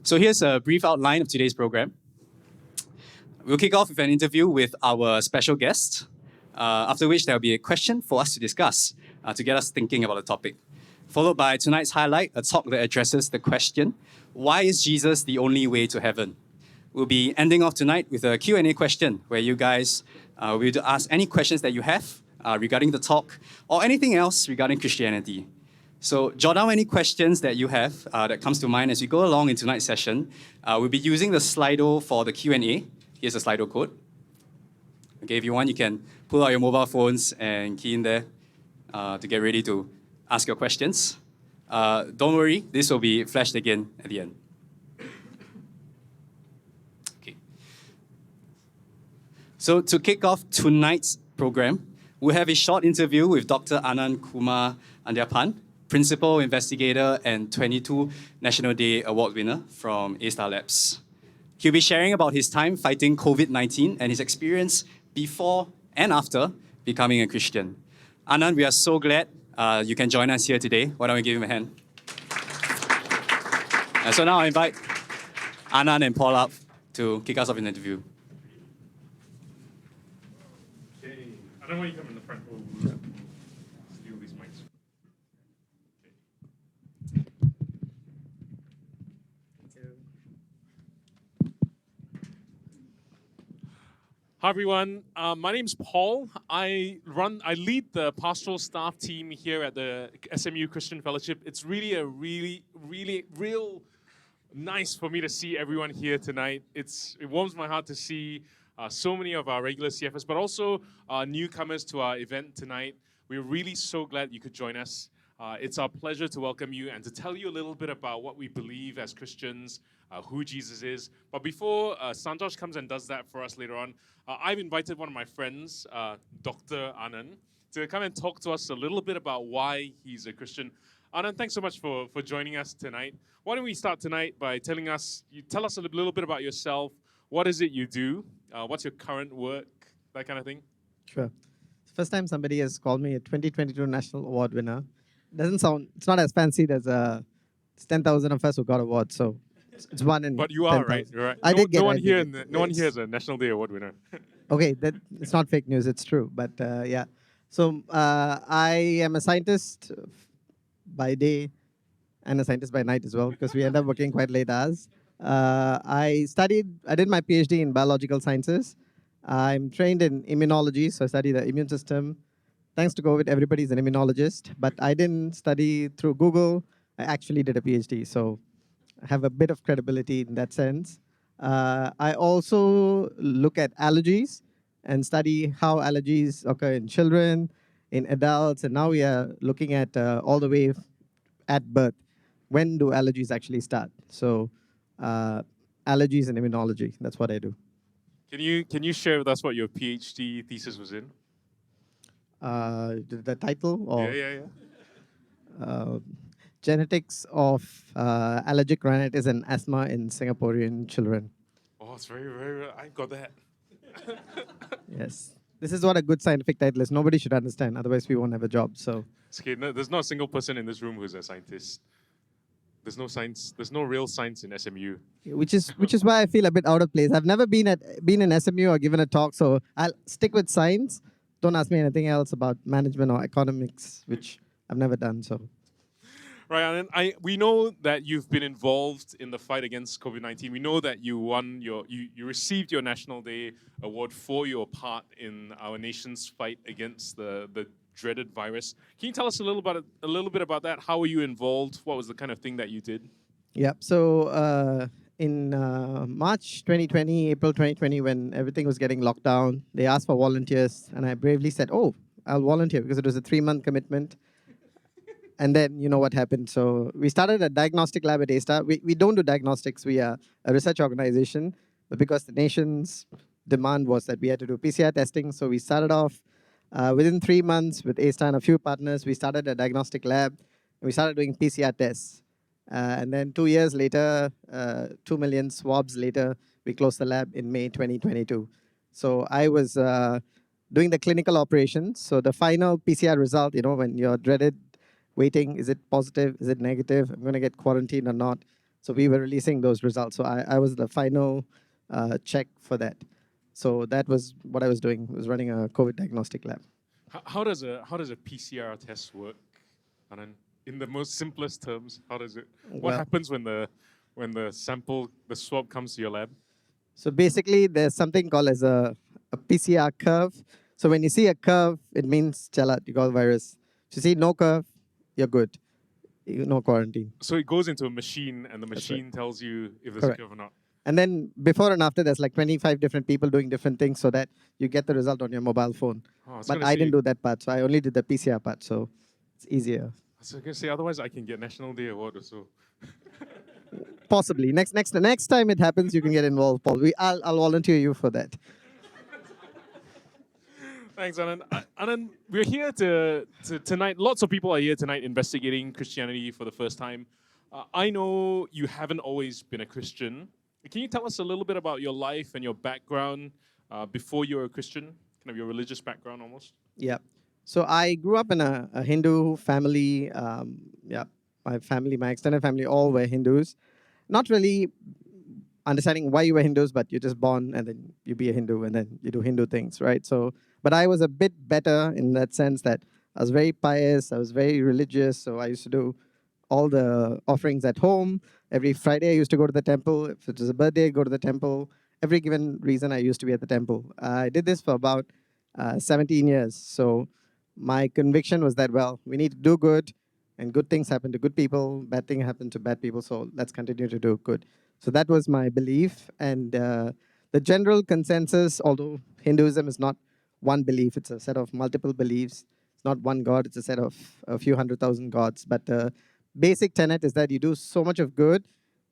So here's a brief outline of today's program. We'll kick off with an interview with our special guest, after which there'll be a question for us to discuss to get us thinking about the topic. Followed by tonight's highlight, a talk that addresses the question, why is Jesus the only way to heaven? We'll be ending off tonight with a Q&A question where you guys will be able to ask any questions that you have regarding the talk or anything else regarding Christianity. So jot down any questions that you have that comes to mind as we go along in tonight's session. We'll be using the Slido for the Q&A. Here's a Slido code. Okay, if you want, you can pull out your mobile phones and key in there to get ready to ask your questions. Don't worry, this will be flashed again at the end. Okay. So to kick off tonight's program, we'll have a short interview with Dr. Anand Kumar Andyapan, Principal Investigator and 22 National Day Award winner from A-Star Labs. He'll be sharing about his time fighting COVID-19 and his experience before and after becoming a Christian. Anand, we are so glad you can join us here today. Why don't we give him a hand? So now I invite Anand and Paul up to kick us off in the interview. Okay. I don't want you to come in the front. We'll steal these mics. Hi everyone, my name's Paul. I lead the pastoral staff team here at the SMU Christian Fellowship. It's really real nice for me to see everyone here tonight. It warms my heart to see so many of our regular CFS, but also newcomers to our event tonight. We're really so glad you could join us. It's our pleasure to welcome you and to tell you a little bit about what we believe as Christians, who Jesus is. But before Santosh comes and does that for us later on, I've invited one of my friends, Dr. Anand, to come and talk to us a little bit about why he's a Christian. Anand, thanks so much for joining us tonight. Why don't we start tonight by tell us a little bit about yourself. What is it you do? What's your current work? That kind of thing. Sure. First time somebody has called me a 2022 National Award winner. It's not as fancy as it's 10,000 of us who got awards, so it's one in. But you are 10,000. right. You're right. No one here is a National Day Award winner. Okay, it's not fake news. It's true. But yeah, so I am a scientist by day and a scientist by night as well because we end up working quite late hours. I did my PhD in biological sciences. I'm trained in immunology, so I study the immune system. Thanks to COVID, everybody's an immunologist, but I didn't study through Google. I actually did a PhD, so I have a bit of credibility in that sense. I also look at allergies and study how allergies occur in children, in adults, and now we are looking at all the way at birth. When do allergies actually start? So allergies and immunology, that's what I do. Can you share with us what your PhD thesis was in? The title? Or, Yeah. Genetics of allergic rhinitis and asthma in Singaporean children. Oh, it's very, I got that. Yes. This is what a good scientific title is. Nobody should understand, otherwise we won't have a job. So It's okay. No, there's not a single person in this room who's a scientist. There's no science. There's no real science in SMU. which is why I feel a bit out of place. I've never been in SMU or given a talk, so I'll stick with science. Don't ask me anything else about management or economics, which I've never done. So. Right, and we know that you've been involved in the fight against COVID-19. We know that you won you received your National Day Award for your part in our nation's fight against the dreaded virus. Can you tell us a little bit about that? How were you involved? What was the kind of thing that you did? Yeah. So in March 2020, April 2020, when everything was getting locked down, they asked for volunteers, and I bravely said, "Oh, I'll volunteer," because it was a 3-month commitment. And then you know what happened. So we started a diagnostic lab at A-Star. We don't do diagnostics. We are a research organization. But because the nation's demand was that we had to do PCR testing, so we started off within 3 months with A-Star and a few partners. We started a diagnostic lab. And we started doing PCR tests. And then 2 years later, 2 million swabs later, we closed the lab in May 2022. So I was doing the clinical operations. So the final PCR result, when you're dreaded waiting, is it positive, is it negative, I'm going to get quarantined or not. So we were releasing those results. So I was the final check for that. So that was what I was doing. I was running a COVID diagnostic lab. How does a PCR test work? Anand? In the most simplest terms, how does it? What Well- happens when the sample, the swab comes to your lab? So basically, there's something called as a PCR curve. So when you see a curve, it means chalat, you got virus. If you see no curve, you're good. No quarantine. So it goes into a machine, and the That's right. machine tells you if there's Correct. a curve or not. And then before and after, there's like 25 different people doing different things so that you get the result on your mobile phone. Oh, I was But gonna I say- didn't do that part, so I only did the PCR part, so it's easier. I was gonna say, otherwise I can get National Day award or so. Possibly. Next time it happens, you can get involved, Paul. I'll volunteer you for that. Thanks, Anand. Anand, we're here tonight. Lots of people are here tonight investigating Christianity for the first time. I know you haven't always been a Christian. Can you tell us a little bit about your life and your background before you were a Christian, kind of your religious background almost? Yeah. So I grew up in a Hindu family. My extended family, all were Hindus. Not really understanding why you were Hindus, but you're just born and then you be a Hindu and then you do Hindu things, right? So, but I was a bit better in that sense that I was very pious, I was very religious, so I used to do all the offerings at home. Every Friday I used to go to the temple. If it was a birthday, go to the temple. Every given reason I used to be at the temple. I did this for about 17 years. So my conviction was that, well, we need to do good, and good things happen to good people, bad things happen to bad people, so let's continue to do good. So that was my belief. And the general consensus, although Hinduism is not one belief, it's a set of multiple beliefs. It's not one God, it's a set of a few 100,000 gods. But basic tenet is that you do so much of good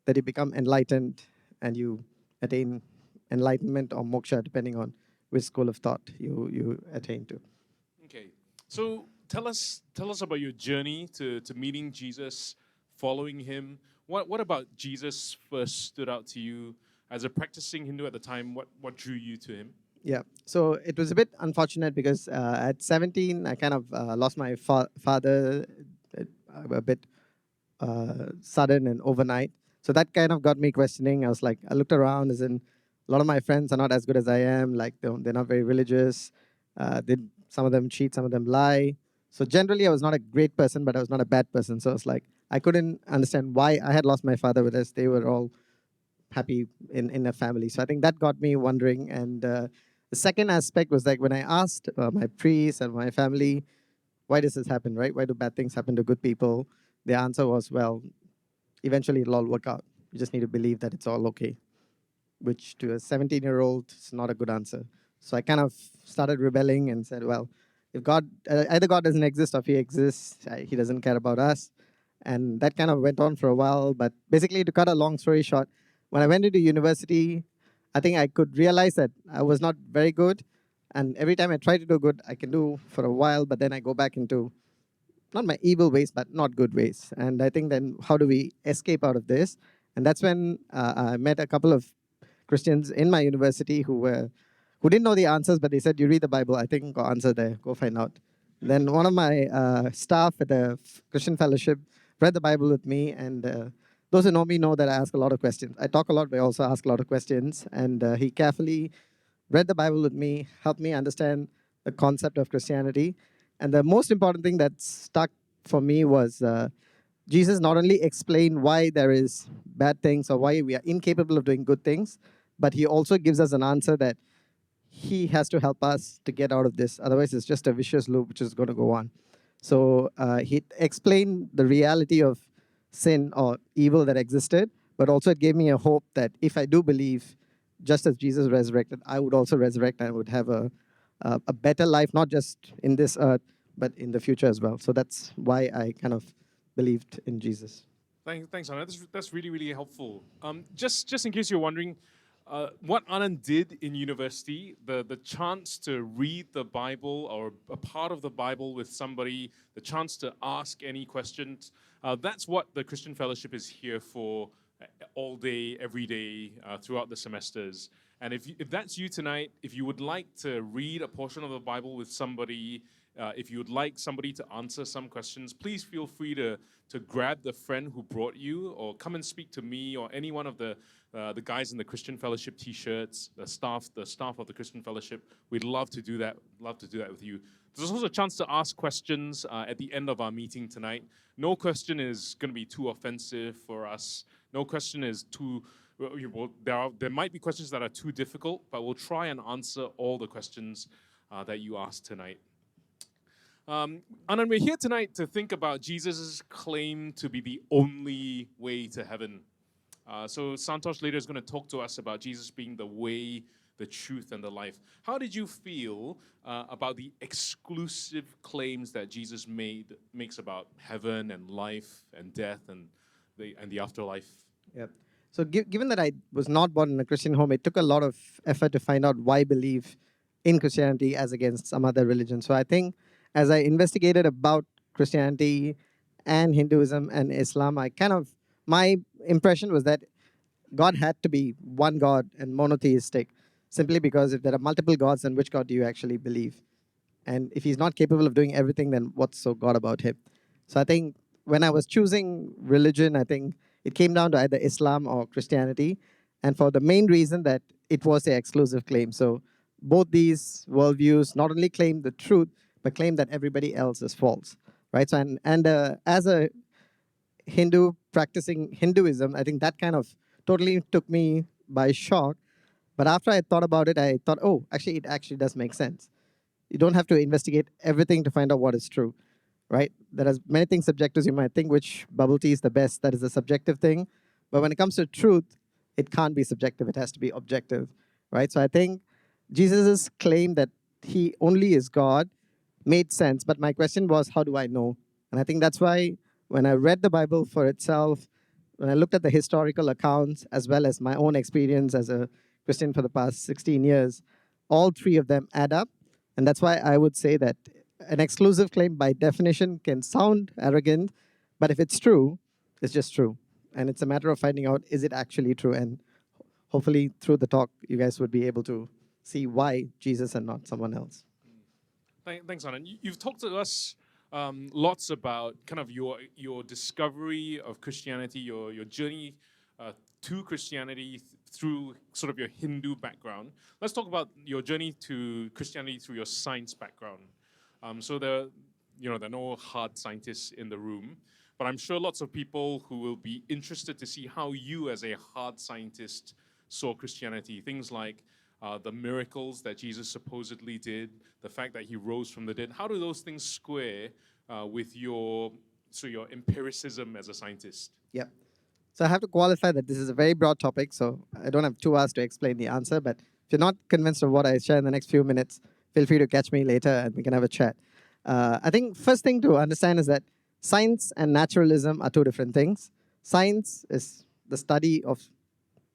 that you become enlightened and you attain enlightenment or moksha, depending on which school of thought you attain to. Okay. So tell us about your journey to meeting Jesus, following him. What about Jesus first stood out to you as a practicing Hindu at the time? What drew you to him? Yeah, so it was a bit unfortunate because at 17, I kind of lost my father a bit sudden and overnight. So that kind of got me questioning. I looked around, as in a lot of my friends are not as good as I am. Like they're not very religious. Some of them cheat, some of them lie. So generally, I was not a great person, but I was not a bad person. So it's like I couldn't understand why I had lost my father, whereas they were all happy in a family. So I think that got me wondering. And the second aspect was like when I asked my priest and my family, why does this happen, right? Why do bad things happen to good people? The answer was, well, eventually it'll all work out. You just need to believe that it's all okay, which to a 17-year-old is not a good answer. So I kind of started rebelling and said, well, if God, either God doesn't exist or if he exists, he doesn't care about us. And that kind of went on for a while. But basically, to cut a long story short, when I went into university, I think I could realize that I was not very good. And every time I try to do good, I can do for a while, but then I go back into not my evil ways, but not good ways. And I think then how do we escape out of this? And that's when I met a couple of Christians in my university who didn't know the answers, but they said, you read the Bible, I think got answer there, go find out. Then one of my staff at the Christian Fellowship read the Bible with me, and those who know me know that I ask a lot of questions. I talk a lot, but I also ask a lot of questions. And he carefully read the Bible with me, helped me understand the concept of Christianity. And the most important thing that stuck for me was Jesus not only explained why there is bad things or why we are incapable of doing good things, but he also gives us an answer that he has to help us to get out of this. Otherwise, it's just a vicious loop which is going to go on. So he explained the reality of sin or evil that existed, but also it gave me a hope that if I do believe, just as Jesus resurrected, I would also resurrect and would have a better life, not just in this earth, but in the future as well. So that's why I kind of believed in Jesus. Thanks, Anand. That's really, really helpful. Just in case you're wondering, what Anand did in university, the chance to read the Bible or a part of the Bible with somebody, the chance to ask any questions, that's what the Christian Fellowship is here for all day, every day, throughout the semesters. And if that's you tonight, if you would like to read a portion of the Bible with somebody If you would like somebody to answer some questions, please feel free to grab the friend who brought you, or come and speak to me or any one of the guys in the Christian Fellowship T-shirts, the staff of the Christian Fellowship. We'd love to do that. Love to do that with you. There's also a chance to ask questions at the end of our meeting tonight. No question is going to be too offensive for us. No question is too. Well, there might be questions that are too difficult, but we'll try and answer all the questions that you asked tonight. And we're here tonight to think about Jesus' claim to be the only way to heaven. So Santosh later is going to talk to us about Jesus being the way, the truth, and the life. How did you feel about the exclusive claims that Jesus makes about heaven and life and death and the afterlife? Yep. So given that I was not born in a Christian home, it took a lot of effort to find out why believe in Christianity as against some other religion. So I think as I investigated about Christianity and Hinduism and Islam, my impression was that God had to be one God and monotheistic, simply because if there are multiple gods, then which God do you actually believe? And if he's not capable of doing everything, then what's so God about him? So I think when I was choosing religion, I think it came down to either Islam or Christianity, and for the main reason that it was the exclusive claim. So both these worldviews not only claim the truth, but claim that everybody else is false, right? So as a Hindu practicing Hinduism, I think that kind of totally took me by shock. But after I thought about it, I thought, oh, actually, it actually does make sense. You don't have to investigate everything to find out what is true, right? There are many things subjective. You might think which bubble tea is the best. That is a subjective thing. But when it comes to truth, it can't be subjective. It has to be objective, right? So I think Jesus' claim that he only is God made sense. But my question was, how do I know? And I think that's why when I read the Bible for itself, when I looked at the historical accounts, as well as my own experience as a Christian for the past 16 years, all three of them add up. And that's why I would say that an exclusive claim by definition can sound arrogant, but if it's true, it's just true. And it's a matter of finding out, is it actually true? And hopefully through the talk, you guys would be able to see why Jesus and not someone else. Thanks, Anand. You've talked to us lots about kind of your discovery of Christianity, your journey to Christianity through sort of your Hindu background. Let's talk about your journey to Christianity through your science background. So there are no hard scientists in the room, but I'm sure lots of people who will be interested to see how you, as a hard scientist, saw Christianity. Things like the miracles that Jesus supposedly did, the fact that he rose from the dead. How do those things square with your empiricism as a scientist? Yep. So I have to qualify that this is a very broad topic, so I don't have 2 hours to explain the answer. But if you're not convinced of what I share in the next few minutes, feel free to catch me later and we can have a chat. I think first thing to understand is that science and naturalism are 2 different things. Science is the study of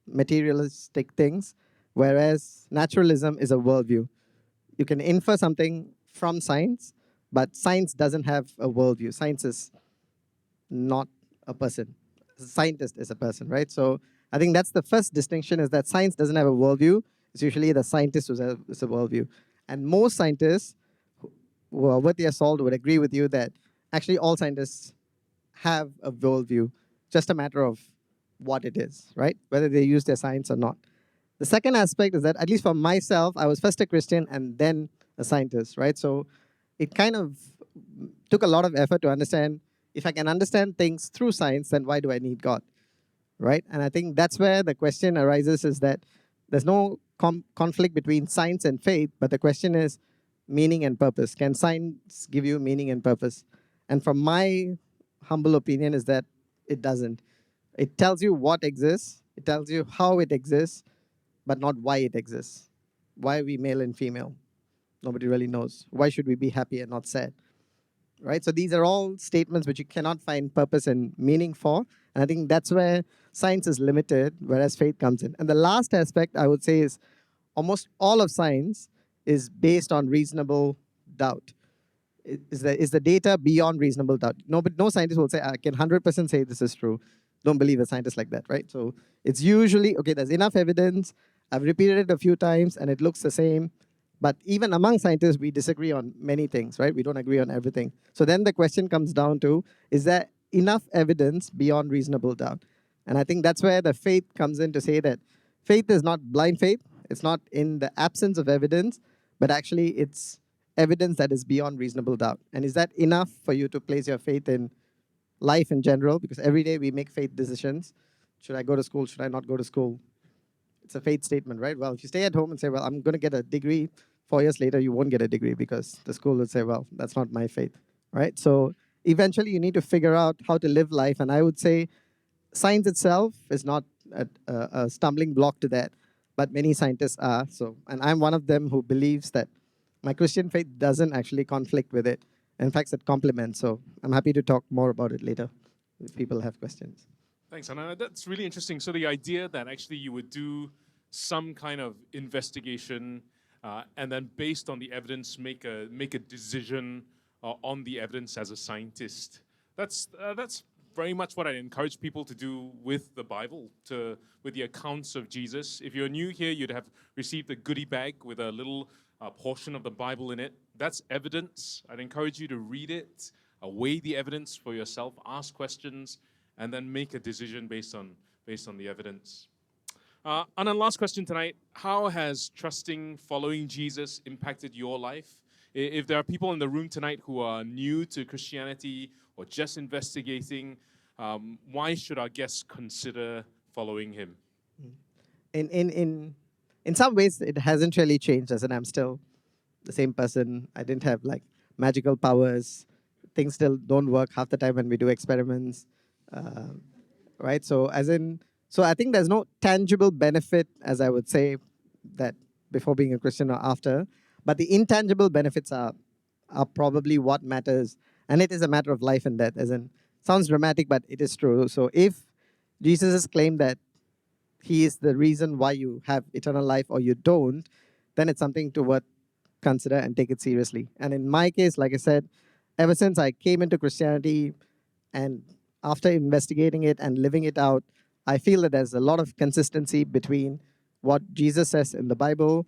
materialistic things, whereas naturalism is a worldview. You can infer something from science, but science doesn't have a worldview. Science is not a person. A scientist is a person, right? So I think that's the first distinction, is that science doesn't have a worldview. It's usually the scientist who has a worldview. And most scientists who are worth their salt would agree with you that actually all scientists have a worldview, just a matter of what it is, right? Whether they use their science or not. The second aspect is that, at least for myself, I was first a Christian and then a scientist, right? So it kind of took a lot of effort to understand, if I can understand things through science, then why do I need God, right? And I think that's where the question arises, is that there's no conflict between science and faith, but the question is meaning and purpose. Can science give you meaning and purpose? And from my humble opinion is that it doesn't. It tells you what exists, it tells you how it exists, but not why it exists. Why are we male and female? Nobody really knows. Why should we be happy and not sad? Right? So these are all statements which you cannot find purpose and meaning for. And I think that's where science is limited, whereas faith comes in. And the last aspect I would say is almost all of science is based on reasonable doubt. Is the data beyond reasonable doubt? No scientist will say, I can 100% say this is true. Don't believe a scientist like that, right? So it's usually, okay, there's enough evidence. I've repeated it a few times and it looks the same. But even among scientists, we disagree on many things, right? We don't agree on everything. So then the question comes down to, is there enough evidence beyond reasonable doubt? And I think that's where the faith comes in to say that faith is not blind faith. It's not in the absence of evidence, but actually it's evidence that is beyond reasonable doubt. And is that enough for you to place your faith in life in general? Because every day we make faith decisions. Should I go to school? Should I not go to school? It's a faith statement, right? Well, if you stay at home and say, well, I'm going to get a degree, 4 years later, you won't get a degree because the school will say, well, that's not my faith, right? So eventually you need to figure out how to live life. And I would say science itself is not a stumbling block to that, but many scientists are. So, and I'm one of them who believes that my Christian faith doesn't actually conflict with it. In fact, it complements. So I'm happy to talk more about it later if people have questions. Thanks, Anna. That's really interesting. So the idea that actually you would do some kind of investigation and then based on the evidence make a decision on the evidence as a scientist. That's very much what I encourage people to do with the Bible, with the accounts of Jesus. If you're new here, you'd have received a goodie bag with a little portion of the Bible in it. That's evidence. I'd encourage you to read it, weigh the evidence for yourself, ask questions, and then make a decision based on the evidence. And then last question tonight, how has trusting, following Jesus impacted your life? If there are people in the room tonight who are new to Christianity or just investigating, why should our guests consider following him? In some ways, it hasn't really changed, as in I'm still the same person. I didn't have like magical powers. Things still don't work half the time when we do experiments, right? So I think there's no tangible benefit, as I would say, that before being a Christian or after, but the intangible benefits are probably what matters, and it is a matter of life and death. As in, sounds dramatic, but it is true. So if Jesus has claimed that he is the reason why you have eternal life or you don't, then it's something to worth consider and take it seriously. And in my case, like I said, ever since I came into Christianity and after investigating it and living it out, I feel that there's a lot of consistency between what Jesus says in the Bible,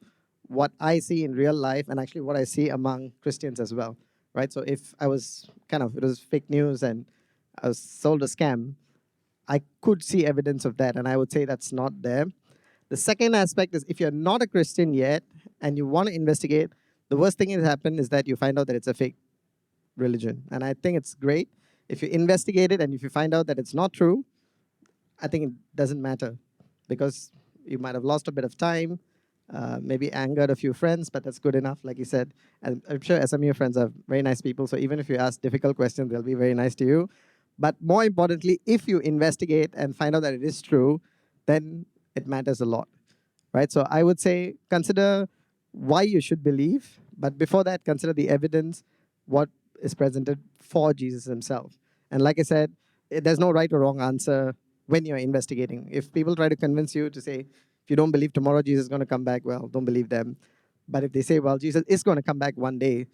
what I see in real life, and actually what I see among Christians as well, right? So if I was it was fake news and I was sold a scam, I could see evidence of that, and I would say that's not there. The second aspect is if you're not a Christian yet and you want to investigate, the worst thing that happen is that you find out that it's a fake religion. And I think it's great if you investigate it and if you find out that it's not true. I think it doesn't matter because you might have lost a bit of time, maybe angered a few friends, but that's good enough, like you said. And I'm sure SMU friends are very nice people, so even if you ask difficult questions, they'll be very nice to you. But more importantly, if you investigate and find out that it is true, then it matters a lot, right? So I would say consider why you should believe, but before that, consider the evidence, what is presented for Jesus himself. And like I said, there's no right or wrong answer when you're investigating. If people try to convince you to say, if you don't believe tomorrow Jesus is going to come back, well, don't believe them. But if they say, well, Jesus is going to come back one day,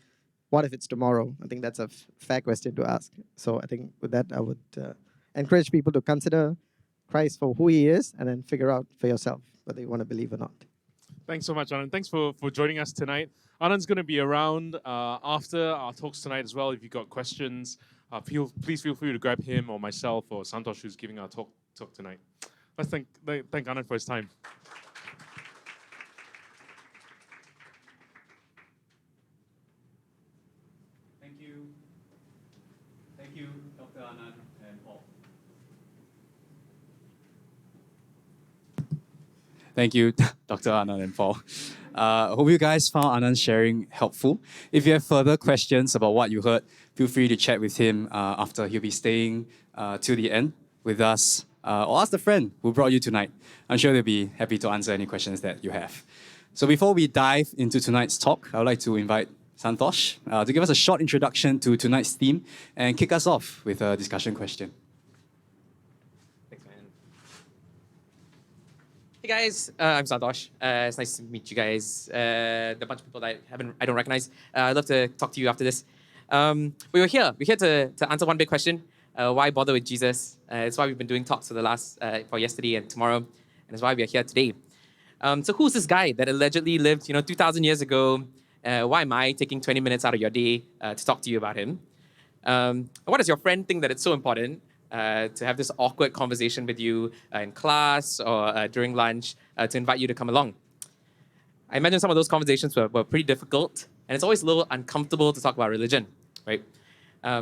what if it's tomorrow? I think that's a fair question to ask. So I think with that, I would encourage people to consider Christ for who he is and then figure out for yourself whether you want to believe or not. Thanks so much, Anand. Thanks for joining us tonight. Anand's going to be around after our talks tonight as well. If you've got questions, please feel free to grab him or myself or Santosh, who's giving our talk tonight. Let's thank Anand for his time. Thank you, Dr. Anand and Paul. Thank you, Dr. Anand and Paul. Hope you guys found Anand's sharing helpful. If you have further questions about what you heard, feel free to chat with him after. He'll be staying till the end with us. Or ask the friend who brought you tonight. I'm sure they'll be happy to answer any questions that you have. So before we dive into tonight's talk, I would like to invite Santosh to give us a short introduction to tonight's theme and kick us off with a discussion question. Thanks, man. Hey guys, I'm Santosh. It's nice to meet you guys. The bunch of people that I don't recognize. I'd love to talk to you after this. We're here to answer one big question. Why bother with Jesus? It's why we've been doing talks for yesterday and tomorrow, and it's why we are here today. So who's this guy that allegedly lived, 2,000 years ago? Why am I taking 20 minutes out of your day to talk to you about him? What does your friend think that it's so important to have this awkward conversation with you in class or during lunch to invite you to come along? I imagine some of those conversations were pretty difficult, and it's always a little uncomfortable to talk about religion, right?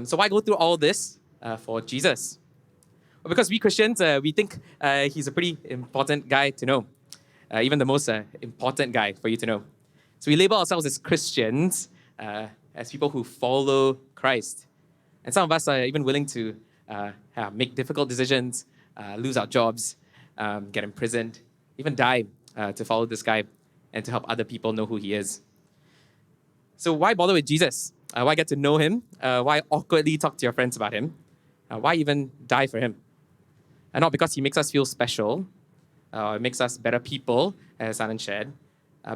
So why go through all this for Jesus? Well, because we Christians, we think he's a pretty important guy to know, even the most important guy for you to know. So we label ourselves as Christians, as people who follow Christ. And some of us are even willing to make difficult decisions, lose our jobs, get imprisoned, even die to follow this guy and to help other people know who he is. So why bother with Jesus? Why get to know him? Why awkwardly talk to your friends about him? Why even die for him? And not because he makes us feel special, it makes us better people, as Anand shared,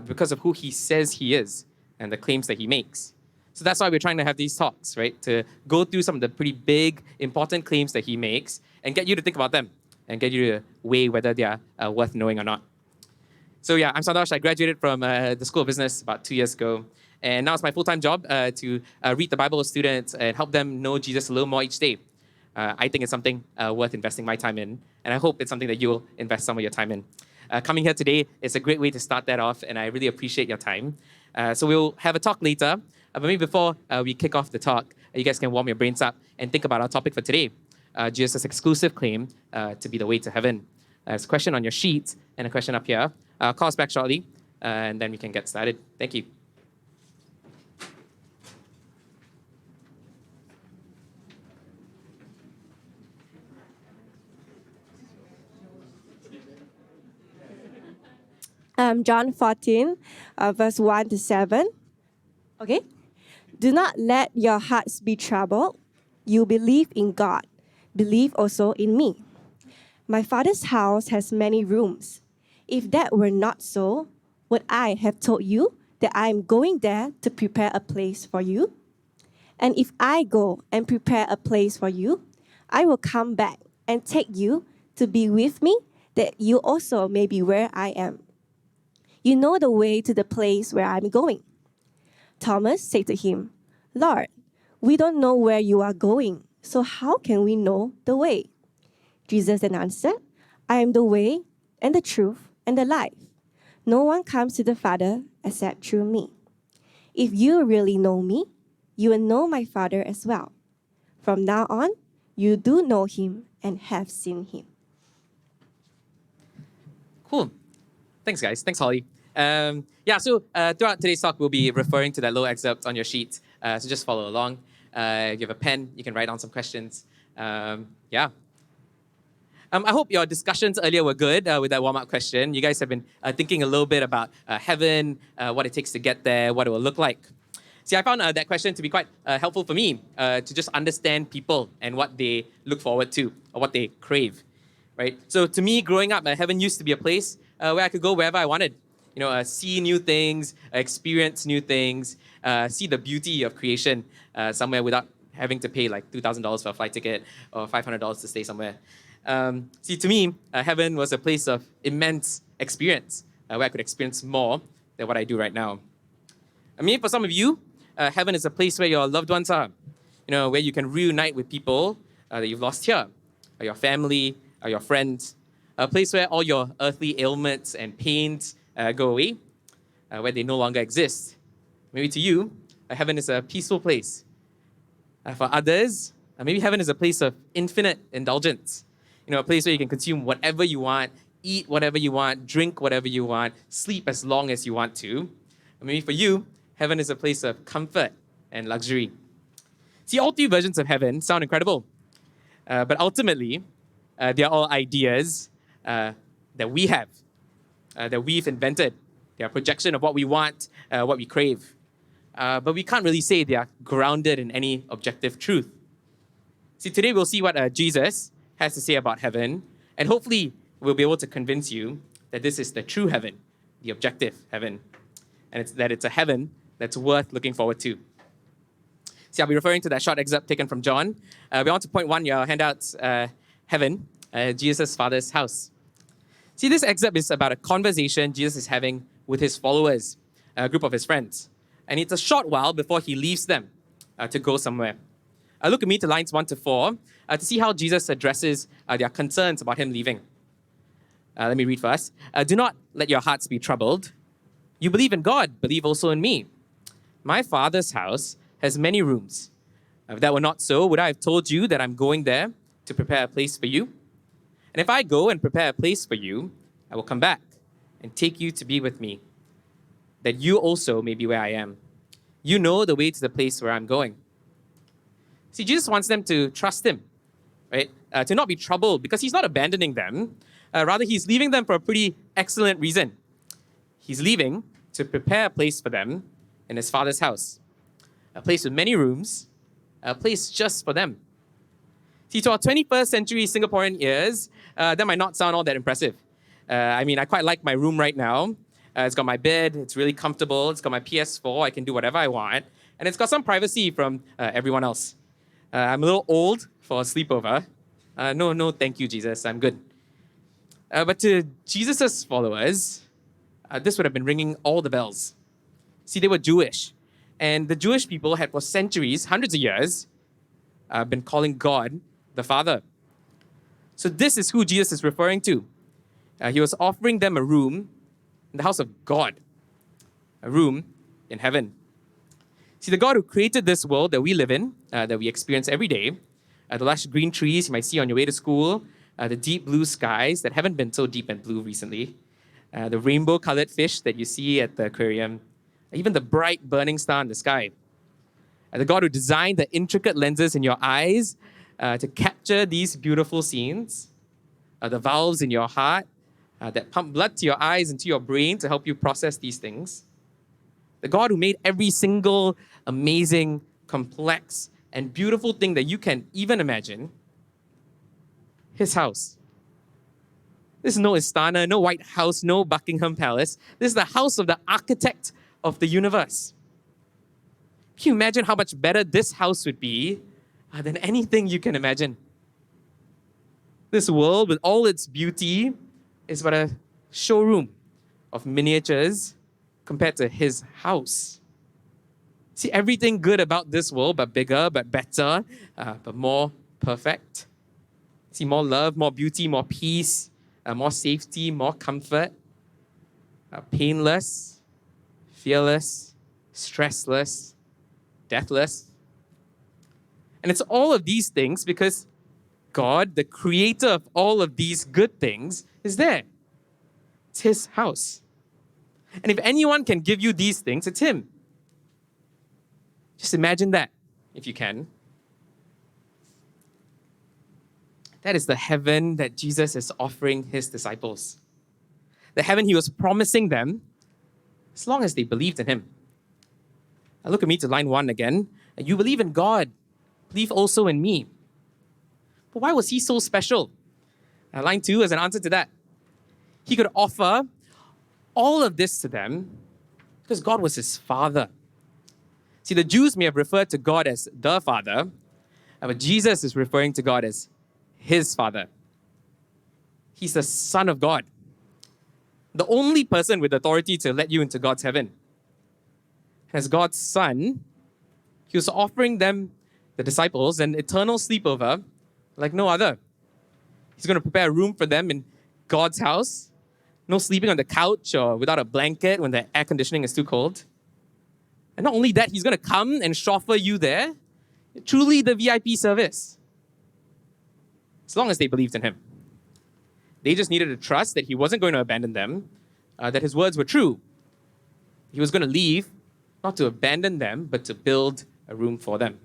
because of who he says he is and the claims that he makes. So that's why we're trying to have these talks, right? To go through some of the pretty big, important claims that he makes and get you to think about them and get you to weigh whether they are worth knowing or not. So yeah, I'm Santosh. I graduated from the School of Business about 2 years ago. And now it's my full-time job to read the Bible to students and help them know Jesus a little more each day. I think it's something worth investing my time in. And I hope it's something that you'll invest some of your time in. Coming here today is a great way to start that off, and I really appreciate your time. So we'll have a talk later. But maybe before we kick off the talk, you guys can warm your brains up and think about our topic for today, Jesus' exclusive claim to be the way to heaven. There's a question on your sheet and a question up here. Call us back shortly, and then we can get started. Thank you. John 14, verse 1 to 7. Okay? Do not let your hearts be troubled. You believe in God. Believe also in me. My Father's house has many rooms. If that were not so, would I have told you that I am going there to prepare a place for you? And if I go and prepare a place for you, I will come back and take you to be with me, that you also may be where I am. You know the way to the place where I'm going. Thomas said to him, Lord, we don't know where you are going, so how can we know the way? Jesus then answered, I am the way and the truth and the life. No one comes to the Father except through me. If you really know me, you will know my Father as well. From now on, you do know him and have seen him. Cool. Thanks, guys. Thanks, Holly. So throughout today's talk, we'll be referring to that little excerpt on your sheet. So just follow along. If you have a pen, you can write down some questions. I hope your discussions earlier were good with that warm-up question. You guys have been thinking a little bit about heaven, what it takes to get there, what it will look like. See, I found that question to be quite helpful for me to just understand people and what they look forward to or what they crave, right? So to me, growing up, heaven used to be a place where I could go wherever I wanted. See new things, experience new things, see the beauty of creation somewhere without having to pay like $2,000 for a flight ticket or $500 to stay somewhere. To me, heaven was a place of immense experience where I could experience more than what I do right now. I mean, for some of you, heaven is a place where your loved ones are, where you can reunite with people that you've lost here, or your family, or your friends, a place where all your earthly ailments and pains go away, where they no longer exist. Maybe to you, heaven is a peaceful place. For others, maybe heaven is a place of infinite indulgence. A place where you can consume whatever you want, eat whatever you want, drink whatever you want, sleep as long as you want to. Maybe for you, heaven is a place of comfort and luxury. See, all three versions of heaven sound incredible. But ultimately, they are all ideas that we have, that we've invented. They are a projection of what we want, what we crave. But we can't really say they are grounded in any objective truth. See, today we'll see what Jesus has to say about heaven, and hopefully we'll be able to convince you that this is the true heaven, the objective heaven, and it's a heaven that's worth looking forward to. See, I'll be referring to that short excerpt taken from John. We want to point one, your handouts, heaven, Jesus' Father's house. See, this excerpt is about a conversation Jesus is having with his followers, a group of his friends. And it's a short while before he leaves them to go somewhere. Look at me to lines 1 to 4 to see how Jesus addresses their concerns about him leaving. Let me read first. Do not let your hearts be troubled. You believe in God, believe also in me. My Father's house has many rooms. If that were not so, would I have told you that I'm going there to prepare a place for you? And if I go and prepare a place for you, I will come back and take you to be with me, that you also may be where I am. You know the way to the place where I'm going. See, Jesus wants them to trust him, right? To not be troubled, because he's not abandoning them. Rather, he's leaving them for a pretty excellent reason. He's leaving to prepare a place for them in his Father's house, a place with many rooms, a place just for them. See, to our 21st century Singaporean ears, that might not sound all that impressive. I quite like my room right now. It's got my bed, it's really comfortable, it's got my PS4, I can do whatever I want, and it's got some privacy from everyone else. I'm a little old for a sleepover. No, thank you, Jesus, I'm good. But to Jesus' followers, this would have been ringing all the bells. See, they were Jewish, and the Jewish people had for centuries, hundreds of years, been calling God the Father. So this is who Jesus is referring to. He was offering them a room in the house of God, a room in heaven. See, the God who created this world that we live in, that we experience every day, the lush green trees you might see on your way to school, the deep blue skies that haven't been so deep and blue recently, the rainbow-colored fish that you see at the aquarium, even the bright burning star in the sky. The God who designed the intricate lenses in your eyes to capture these beautiful scenes, the valves in your heart that pump blood to your eyes and to your brain to help you process these things. The God who made every single amazing, complex, and beautiful thing that you can even imagine. His house. This is no Istana, no White House, no Buckingham Palace. This is the house of the architect of the universe. Can you imagine how much better this house would be than anything you can imagine? This world, with all its beauty, is but a showroom of miniatures compared to his house. See, everything good about this world, but bigger, but better, but more perfect. See, more love, more beauty, more peace, more safety, more comfort, painless, fearless, stressless, deathless. And it's all of these things because God, the creator of all of these good things, is there. It's his house. And if anyone can give you these things, it's him. Just imagine that, if you can. That is the heaven that Jesus is offering his disciples. The heaven he was promising them as long as they believed in him. Now look at me to line 1 again. You believe in God, believe also in me. But why was he so special? Line 2 is an answer to that. He could offer all of this to them because God was his Father. See, the Jews may have referred to God as the Father, but Jesus is referring to God as his Father. He's the Son of God, the only person with authority to let you into God's heaven. As God's Son, he was offering them, the disciples, an eternal sleepover like no other. He's going to prepare a room for them in God's house. No sleeping on the couch or without a blanket when the air conditioning is too cold. And not only that, he's going to come and chauffeur you there. Truly the VIP service. As long as they believed in him. They just needed to trust that he wasn't going to abandon them, that his words were true. He was going to leave, not to abandon them, but to build a room for them.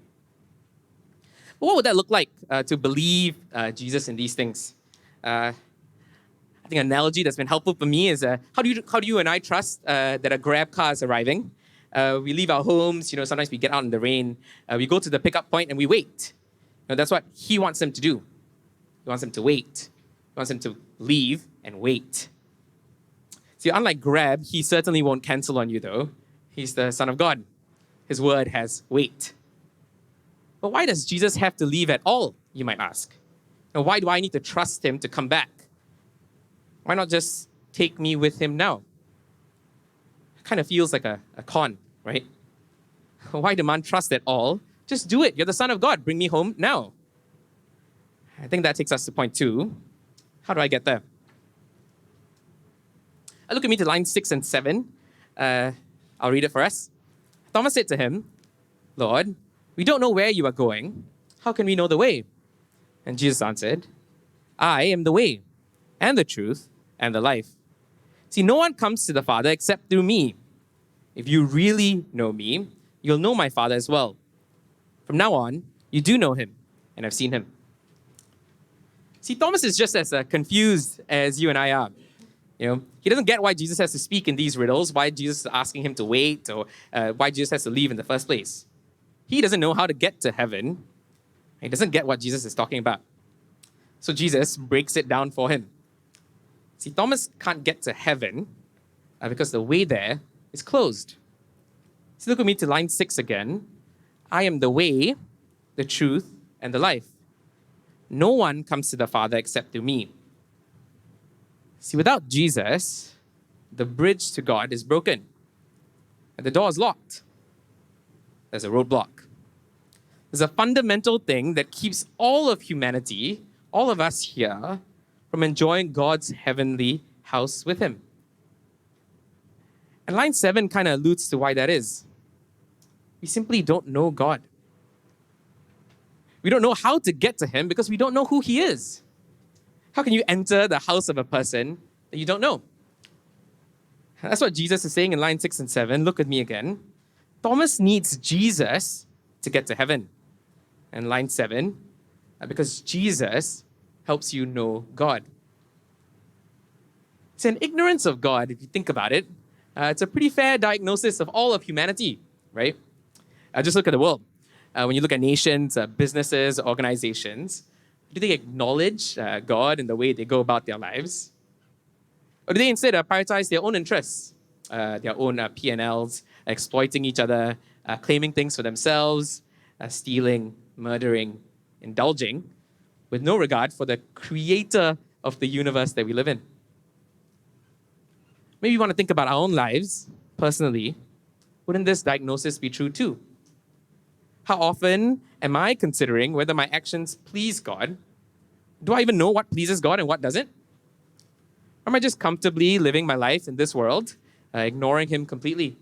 But what would that look like to believe Jesus in these things? I think an analogy that's been helpful for me is how do you and I trust that a Grab car is arriving? We leave our homes, sometimes we get out in the rain. We go to the pickup point and we wait. That's what he wants them to do. He wants them to wait. He wants them to leave and wait. See, unlike Grab, he certainly won't cancel on you though. He's the Son of God. His word has weight. But why does Jesus have to leave at all, you might ask? Why do I need to trust him to come back? Why not just take me with him now? Kind of feels like a con, right? Why demand trust at all? Just do it. You're the Son of God. Bring me home now. I think that takes us to point 2. How do I get there? Look at me to lines 6 and 7. I'll read it for us. Thomas said to him, Lord, we don't know where you are going. How can we know the way? And Jesus answered, I am the way and the truth and the life. See, no one comes to the Father except through me. If you really know me, you'll know my Father as well. From now on, you do know him and have seen him. See, Thomas is just as confused as you and I are. He doesn't get why Jesus has to speak in these riddles, why Jesus is asking him to wait, or why Jesus has to leave in the first place. He doesn't know how to get to heaven. He doesn't get what Jesus is talking about. So Jesus breaks it down for him. See, Thomas can't get to heaven because the way there is closed. So look with me to line 6 again. I am the way, the truth, and the life. No one comes to the Father except through me. See, without Jesus, the bridge to God is broken. And the door is locked. There's a roadblock. There's a fundamental thing that keeps all of humanity, all of us here, from enjoying God's heavenly house with him. And line 7 kind of alludes to why that is. We simply don't know God. We don't know how to get to him because we don't know who he is. How can you enter the house of a person that you don't know? That's what Jesus is saying in line 6 and 7. Look at me again. Thomas needs Jesus to get to heaven. And line 7, because Jesus helps you know God. It's an ignorance of God, if you think about it. It's a pretty fair diagnosis of all of humanity, right? Just look at the world. When you look at nations, businesses, organizations, do they acknowledge God in the way they go about their lives? Or do they instead prioritize their own interests, their own P&Ls, exploiting each other, claiming things for themselves, stealing, murdering, indulging, with no regard for the creator of the universe that we live in? Maybe you want to think about our own lives, personally. Wouldn't this diagnosis be true too? How often am I considering whether my actions please God? Do I even know what pleases God and what doesn't? Or am I just comfortably living my life in this world, ignoring him completely?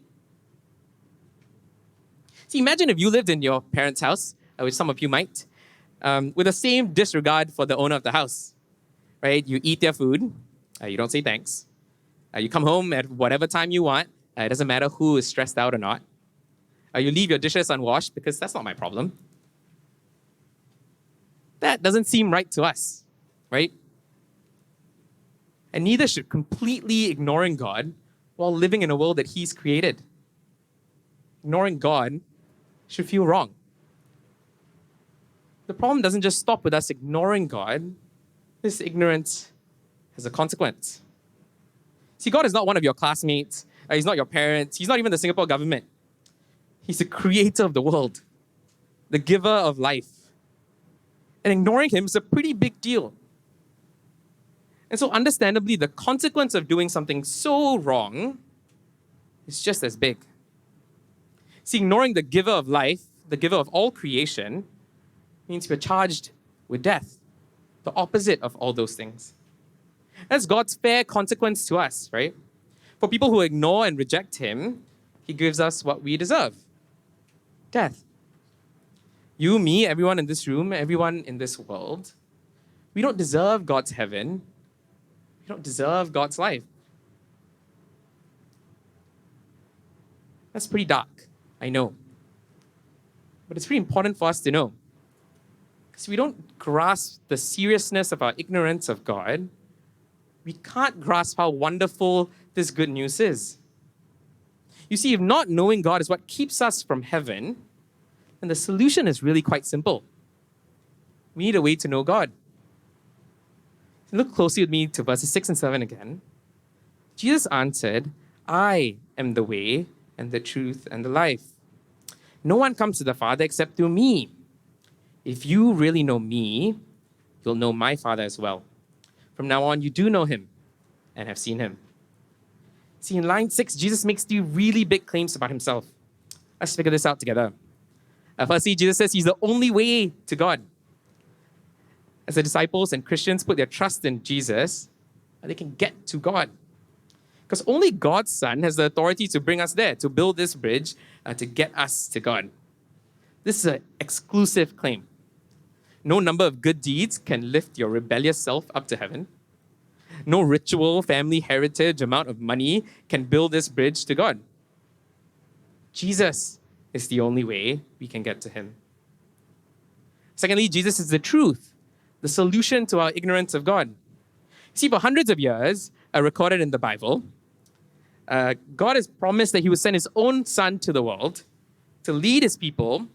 See, imagine if you lived in your parents' house, which some of you might, with the same disregard for the owner of the house, right? You eat their food, you don't say thanks. You come home at whatever time you want. It doesn't matter who is stressed out or not. You leave your dishes unwashed because that's not my problem. That doesn't seem right to us, right? And neither should completely ignoring God while living in a world that he's created. Ignoring God should feel wrong. The problem doesn't just stop with us ignoring God. This ignorance has a consequence. See, God is not one of your classmates. He's not your parents. He's not even the Singapore government. He's the creator of the world, the giver of life. And ignoring him is a pretty big deal. And so understandably, the consequence of doing something so wrong is just as big. See, ignoring the giver of life, the giver of all creation, means we're charged with death, the opposite of all those things. That's God's fair consequence to us, right? For people who ignore and reject him, he gives us what we deserve: death. You, me, everyone in this room, everyone in this world, we don't deserve God's heaven. We don't deserve God's life. That's pretty dark, I know. But it's pretty important for us to know. Because we don't grasp the seriousness of our ignorance of God. We can't grasp how wonderful this good news is. You see, if not knowing God is what keeps us from heaven, then the solution is really quite simple. We need a way to know God. Look closely with me to verses 6 and 7 again. Jesus answered, I am the way and the truth and the life. No one comes to the Father except through me. If you really know me, you'll know my Father as well. From now on, you do know him and have seen him. See, in line 6, Jesus makes 2 really big claims about himself. Let's figure this out together. Firstly, Jesus says he's the only way to God. As the disciples and Christians put their trust in Jesus, they can get to God. Because only God's Son has the authority to bring us there, to build this bridge, to get us to God. This is an exclusive claim. No number of good deeds can lift your rebellious self up to heaven. No ritual, family heritage, amount of money can build this bridge to God. Jesus is the only way we can get to him. Secondly, Jesus is the truth, the solution to our ignorance of God. See, for hundreds of years, recorded in the Bible, God has promised that he would send his own Son to the world to lead his people,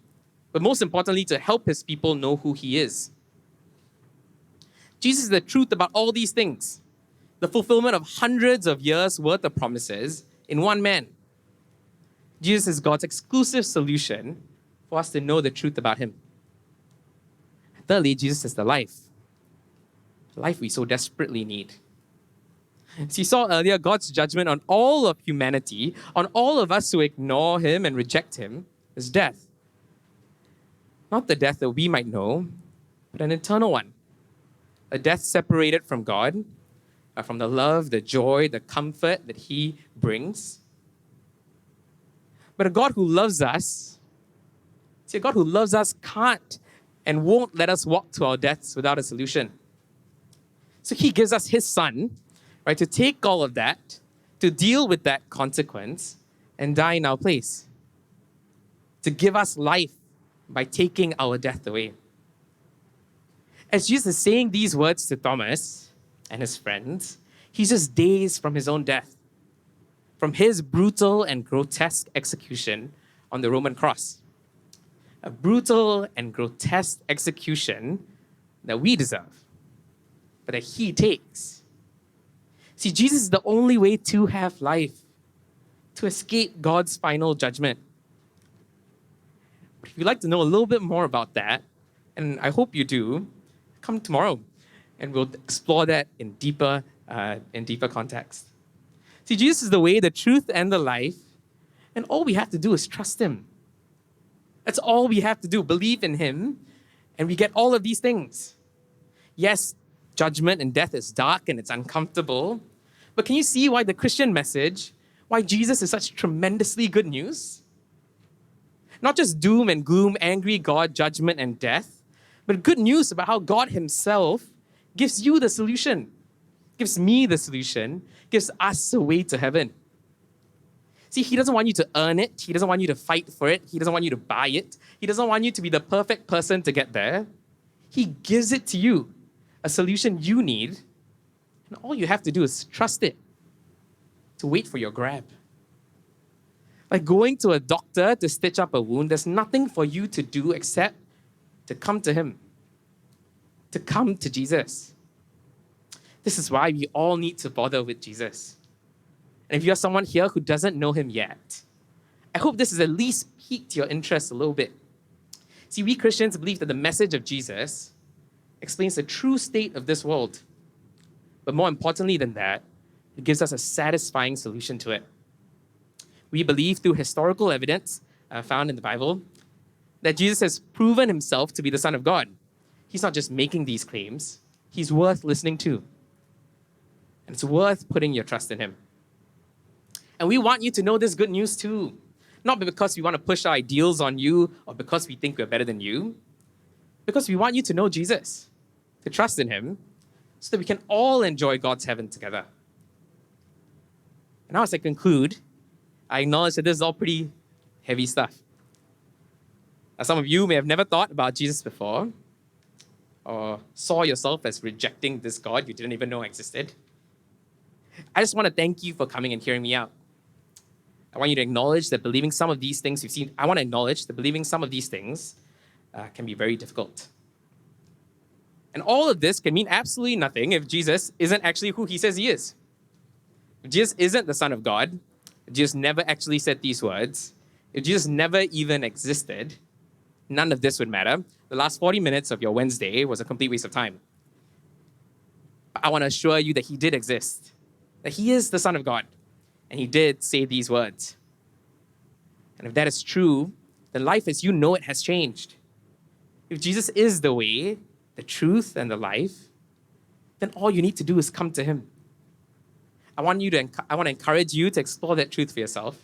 but most importantly, to help his people know who he is. Jesus is the truth about all these things, the fulfillment of hundreds of years' worth of promises in one man. Jesus is God's exclusive solution for us to know the truth about him. Thirdly, Jesus is the life we so desperately need. So you saw earlier God's judgment on all of humanity, on all of us who ignore him and reject him, is death. Not the death that we might know, but an eternal one. A death separated from God, from the love, the joy, the comfort that he brings. But a God who loves us, see, a God who loves us can't and won't let us walk to our deaths without a solution. So he gives us his Son, right, to take all of that, to deal with that consequence and die in our place. To give us life by taking our death away. As Jesus is saying these words to Thomas and his friends, he's just days from his own death, from his brutal and grotesque execution on the Roman cross. A brutal and grotesque execution that we deserve, but that he takes. See, Jesus is the only way to have life, to escape God's final judgment. But if you'd like to know a little bit more about that, and I hope you do, come tomorrow and we'll explore that in deeper context. See, Jesus is the way, the truth, and the life, and all we have to do is trust him. That's all we have to do, believe in him, and we get all of these things. Yes, judgment and death is dark and it's uncomfortable, but can you see why the Christian message, why Jesus is such tremendously good news? Not just doom and gloom, angry God, judgment and death, but good news about how God himself gives you the solution, gives me the solution, gives us a way to heaven. See, he doesn't want you to earn it. He doesn't want you to fight for it. He doesn't want you to buy it. He doesn't want you to be the perfect person to get there. He gives it to you, a solution you need, and all you have to do is trust it, to wait for your grab. Like going to a doctor to stitch up a wound, there's nothing for you to do except to come to him, to come to Jesus. This is why we all need to bother with Jesus. And if you're someone here who doesn't know him yet, I hope this has at least piqued your interest a little bit. See, we Christians believe that the message of Jesus explains the true state of this world. But more importantly than that, it gives us a satisfying solution to it. We believe through historical evidence found in the Bible that Jesus has proven himself to be the Son of God. He's not just making these claims, he's worth listening to. And it's worth putting your trust in him. And we want you to know this good news too. Not because we want to push our ideals on you or because we think we're better than you. Because we want you to know Jesus, to trust in him, so that we can all enjoy God's heaven together. And now as I conclude, I acknowledge that this is all pretty heavy stuff. Now, some of you may have never thought about Jesus before, or saw yourself as rejecting this God you didn't even know existed. I just want to thank you for coming and hearing me out. I want you to acknowledge that believing some of these things you've seen, I want to acknowledge that believing some of these things can be very difficult. And all of this can mean absolutely nothing if Jesus isn't actually who he says he is. If Jesus isn't the Son of God, if Jesus never actually said these words, if Jesus never even existed, none of this would matter. The last 40 minutes of your Wednesday was a complete waste of time. I want to assure you that he did exist. that he is the Son of God. And he did say these words. And if that is true, then life as you know it has changed. If Jesus is the way, the truth, and the life, then all you need to do is come to him. I want to encourage you to explore that truth for yourself.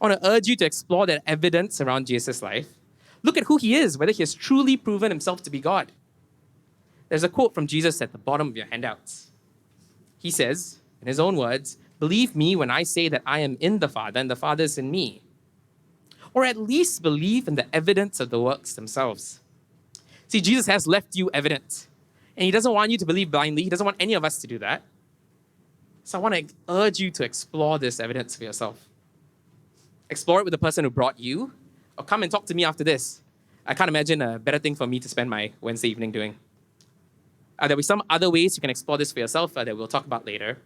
I want to urge you to explore that evidence around Jesus' life. Look at who he is, whether he has truly proven himself to be God. There's a quote from Jesus at the bottom of your handouts. He says, in his own words, "Believe me when I say that I am in the Father and the Father is in me." Or at least believe in the evidence of the works themselves. See, Jesus has left you evidence. And he doesn't want you to believe blindly. He doesn't want any of us to do that. So I want to urge you to explore this evidence for yourself. Explore it with the person who brought you, or come and talk to me after this. I can't imagine a better thing for me to spend my Wednesday evening doing. There'll be some other ways you can explore this for yourself that we'll talk about later.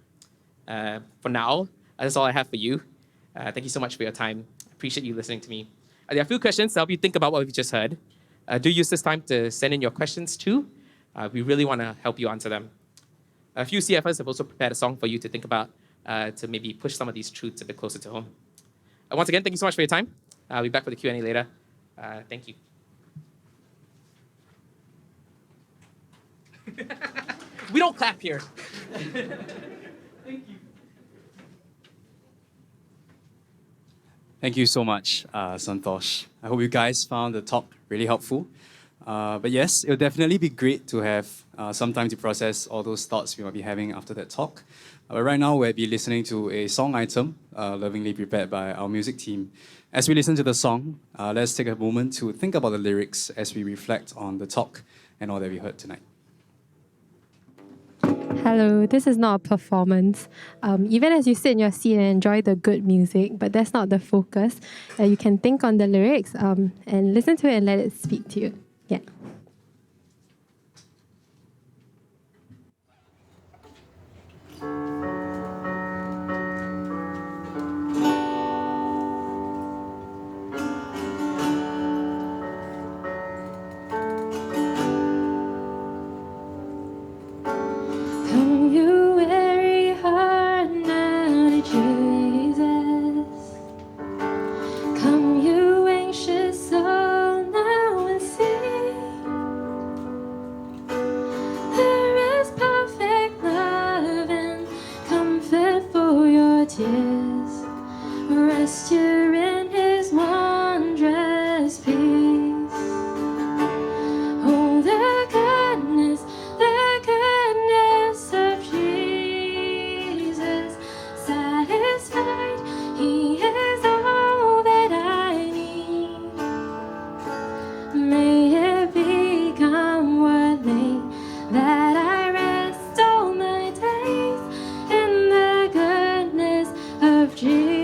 For now, that's all I have for you. Thank you so much for your time. I appreciate you listening to me. There are a few questions to help you think about what we've just heard. Do use this time to send in your questions too. We really want to help you answer them. A few CFers have also prepared a song for you to think about to maybe push some of these truths a bit closer to home. Once again, thank you so much for your time. I'll be back for the Q&A later. Thank you. We don't clap here. Thank you. Thank you so much, Santosh. I hope you guys found the talk really helpful. But yes, it'll definitely be great to have some time to process all those thoughts we might be having after that talk. But right now, we'll be listening to a song item lovingly prepared by our music team. As we listen to the song, let's take a moment to think about the lyrics as we reflect on the talk and all that we heard tonight. Hello, this is not a performance. Even as you sit in your seat and enjoy the good music, but that's not the focus. You can think on the lyrics and listen to it and let it speak to you. Yeah. Come you weary heart now to Jesus. Come you anxious soul now and see. There is perfect love and comfort for your tears. Rest here in his wondrous peace. Oh, the goodness of Jesus, satisfied, he is all that I need. May it become what may, that I rest all my days in the goodness of Jesus.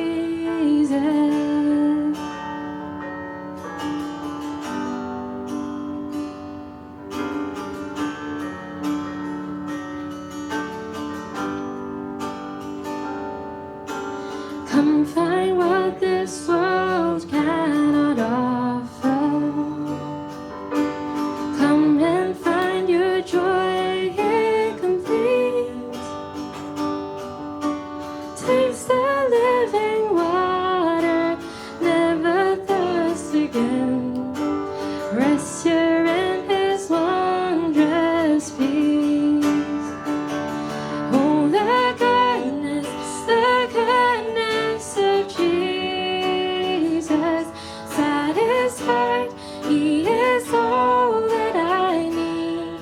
Come find what this world cannot offer. Come and find your joy incomplete. Taste the living water, never thirst again. Rest here in his wondrous peace. Oh, the goodness of Jesus, satisfied, he is all that I need.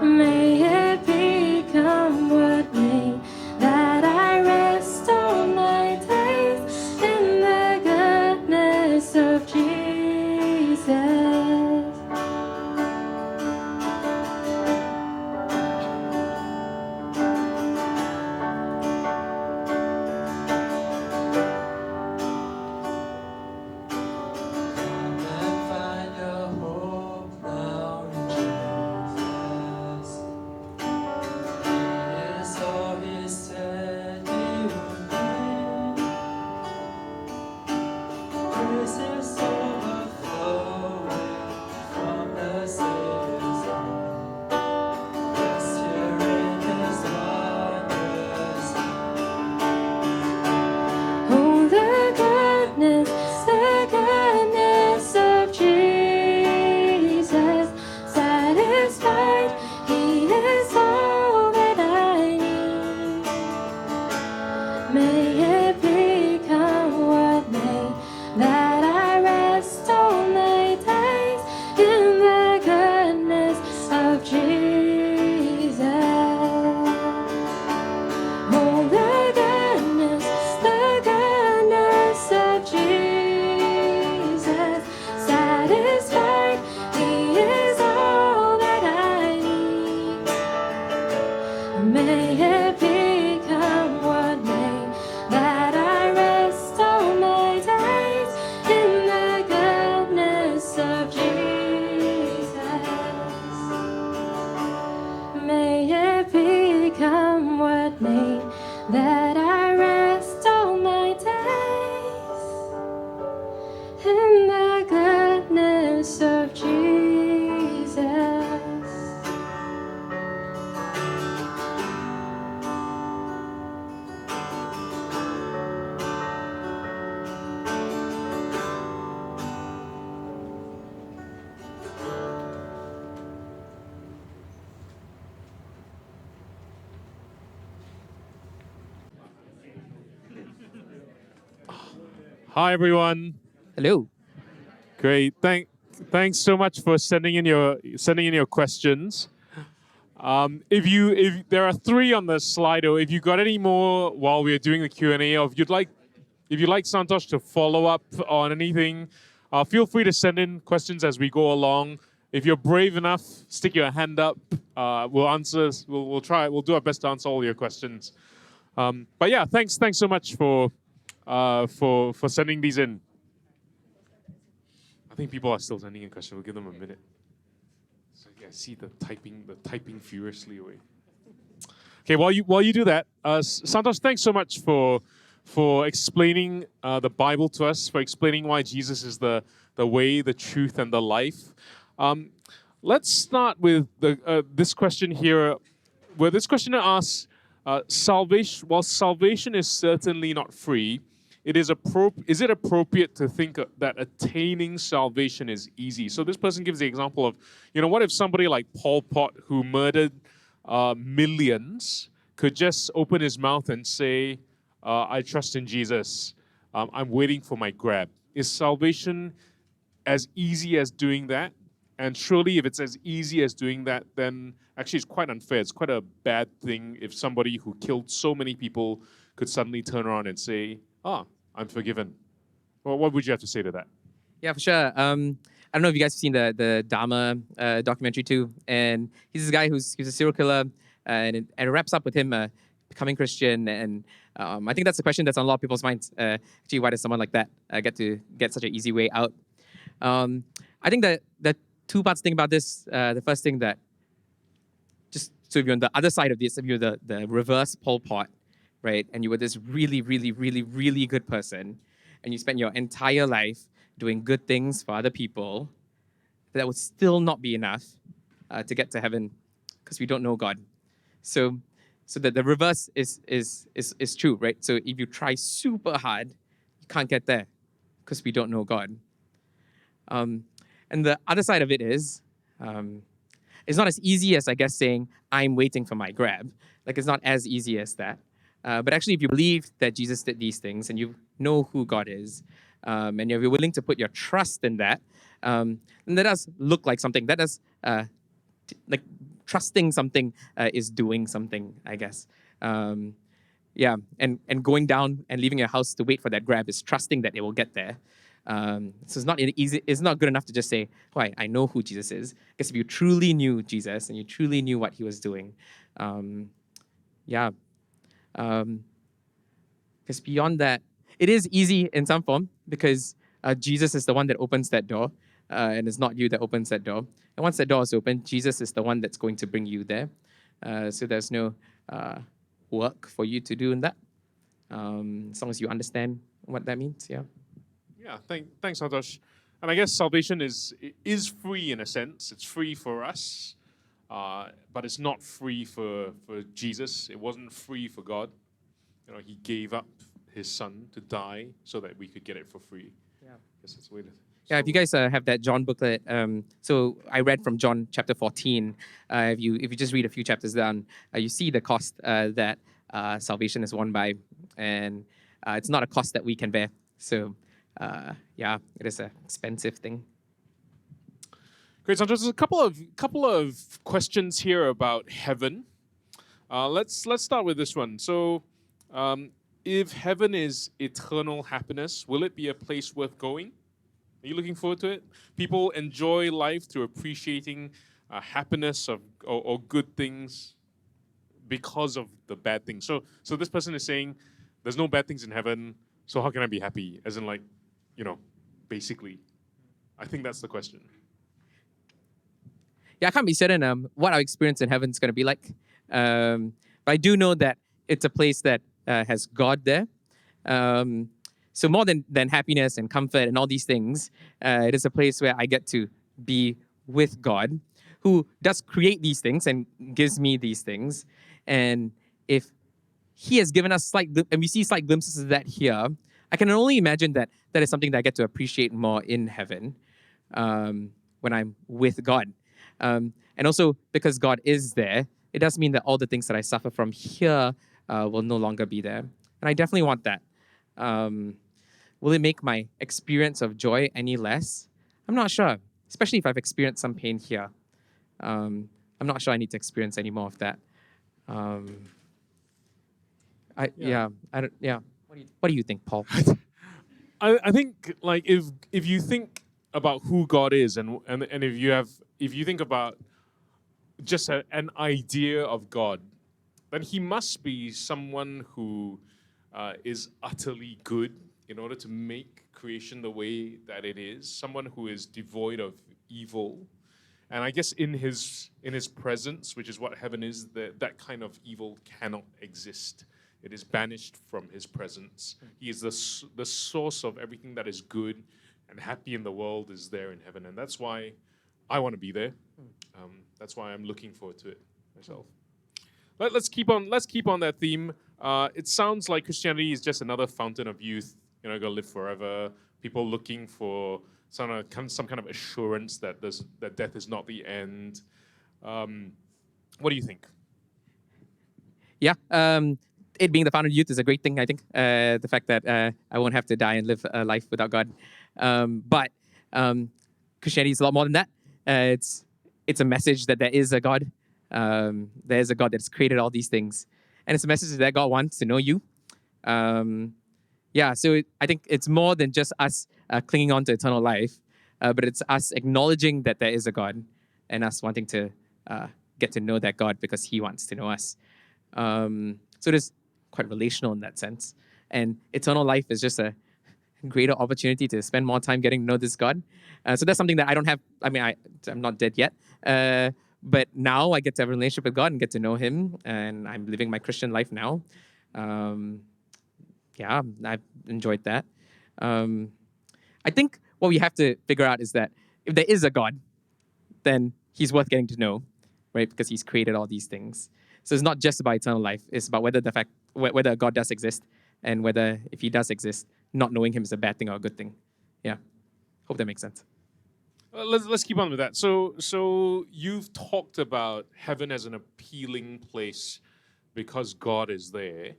May it become what may, that I May it become what may, that I rest all my days in the goodness of Jesus. Oh, the goodness of Jesus. Satisfied, He is all that I need. May it become what may, that I rest all my days in the goodness of Jesus. May it become what may, that I rest all my days in the goodness of Jesus. Hi, everyone. Hello. Great. Thanks so much for sending in your questions. If there are 3 on the Slido, if you got any more while we're doing the Q&A, or if you'd like Santosh to follow up on anything, feel free to send in questions as we go along. If you're brave enough, stick your hand up. We'll answer. We'll try. We'll do our best to answer all your questions. But yeah, thanks so much for sending these in. I think people are still sending in questions. We'll give them a minute. So yeah, see the typing furiously away. Okay, while you do that, Santosh, thanks so much for explaining the Bible to us, for explaining why Jesus is the way, the truth, and the life. Let's start with this question here, where this questioner asks, salvation. While salvation is certainly not free, is it appropriate to think that attaining salvation is easy? So this person gives the example of, what if somebody like Pol Pot, who murdered millions, could just open his mouth and say, I trust in Jesus, I'm waiting for my grab. Is salvation as easy as doing that? And surely if it's as easy as doing that, then actually it's quite unfair. It's quite a bad thing if somebody who killed so many people could suddenly turn around and say, I'm forgiven. Well, what would you have to say to that? Yeah, for sure. I don't know if you guys have seen the Dharma documentary too. And he's this guy he's a serial killer, and it wraps up with him becoming Christian. And I think that's a question that's on a lot of people's minds. Actually, why does someone like that get such an easy way out? I think that the 2 parts thing about this. The first thing that, just so if you're on the other side of this, if you're the reverse Pol Pot, right, and you were this really, really, really, really good person, and you spent your entire life doing good things for other people, that would still not be enough to get to heaven, because we don't know God. So that the reverse is true, right? So if you try super hard, you can't get there because we don't know God. And the other side of it is, it's not as easy as, I guess, saying, I'm waiting for my grab. Like, it's not as easy as that. But actually, if you believe that Jesus did these things and you know who God is, and if you're willing to put your trust in that, then that does look like something. That does, like, trusting something is doing something, I guess. Yeah, and going down and leaving your house to wait for that grab is trusting that it will get there. So it's not easy. It's not good enough to just say, "Oh, I know who Jesus is." Because if you truly knew Jesus and you truly knew what he was doing, because beyond that, it is easy in some form because Jesus is the one that opens that door, and it's not you that opens that door. And once that door is open, Jesus is the one that's going to bring you there. So there's no work for you to do in that, as long as you understand what that means. Yeah. Yeah, thanks, Santosh. And I guess salvation is free in a sense. It's free for us, but it's not free for Jesus. It wasn't free for God. He gave up his son to die so that we could get it for free. Yeah, I guess that's the way to. Yeah, if you guys have that John booklet, so I read from John chapter 14. If you just read a few chapters down, you see the cost that salvation is won by, and it's not a cost that we can bear. So, yeah, it is an expensive thing. Great, Santos. There's a couple of questions here about heaven. Let's start with this one. So, if heaven is eternal happiness, will it be a place worth going? Are you looking forward to it? People enjoy life through appreciating happiness or good things because of the bad things. So this person is saying, there's no bad things in heaven, so how can I be happy? As in, like, basically. I think that's the question. Yeah, I can't be certain what our experience in heaven is going to be like. But I do know that it's a place that has God there. So more than happiness and comfort and all these things, it is a place where I get to be with God, who does create these things and gives me these things. And if He has given us and we see slight glimpses of that here, I can only imagine that that is something that I get to appreciate more in heaven when I'm with God. And also, because God is there, it does mean that all the things that I suffer from here will no longer be there. And I definitely want that. Will it make my experience of joy any less? I'm not sure, especially if I've experienced some pain here. I'm not sure I need to experience any more of that. What do you think, Paul? I think, like, if you think about who God is and if you think about just an idea of God, then He must be someone who is utterly good in order to make creation the way that it is, someone who is devoid of evil. And I guess in his presence, which is what heaven is, that kind of evil cannot exist. It is banished from His presence. He is the source of everything that is good and happy in the world is there in heaven. And that's why I want to be there. That's why I'm looking forward to it myself. Let's keep on that theme. It sounds like Christianity is just another fountain of youth. Gonna live forever. People looking for some kind of assurance that death is not the end. What do you think? Yeah, it being the fountain of youth is a great thing, I think. The fact that I won't have to die and live a life without God. But Christianity is a lot more than that. It's a message that there is a God. There is a God that's created all these things. And it's a message that God wants to know you. So I think it's more than just us clinging on to eternal life, but it's us acknowledging that there is a God and us wanting to get to know that God because He wants to know us. So it is quite relational in that sense. And eternal life is just a greater opportunity to spend more time getting to know this God. So that's something that I don't have. I mean, I'm not dead yet. But now I get to have a relationship with God and get to know Him. And I'm living my Christian life now. I've enjoyed that. I think what we have to figure out is that if there is a God, then He's worth getting to know, right? Because He's created all these things. So it's not just about eternal life. It's about whether God does exist and whether, if He does exist, not knowing Him is a bad thing or a good thing. Yeah. Hope that makes sense. Let's keep on with that. So you've talked about heaven as an appealing place because God is there.